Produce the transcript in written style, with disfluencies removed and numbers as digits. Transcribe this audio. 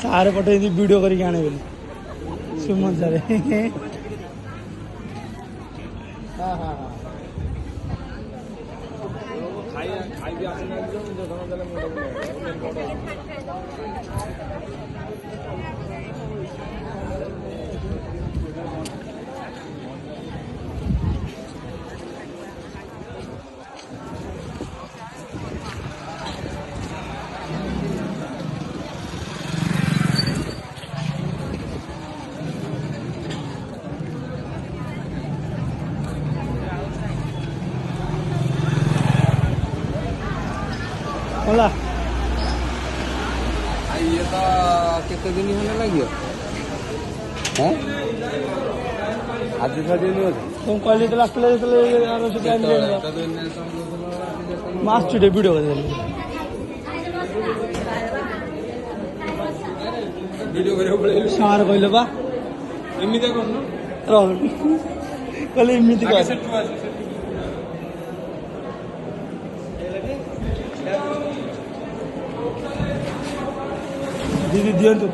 सारे पटे वीडियो करके आने बोली सुमन सारे हाँ हाँ हाँ बोला ये तो कितने दिन होने लगी है आज दिन होते तुम कॉलेज क्लास ले मास टुडे वीडियो कर वीडियो करे सार कहले बा एमती कर कहले एमती कर दीदी दियंतु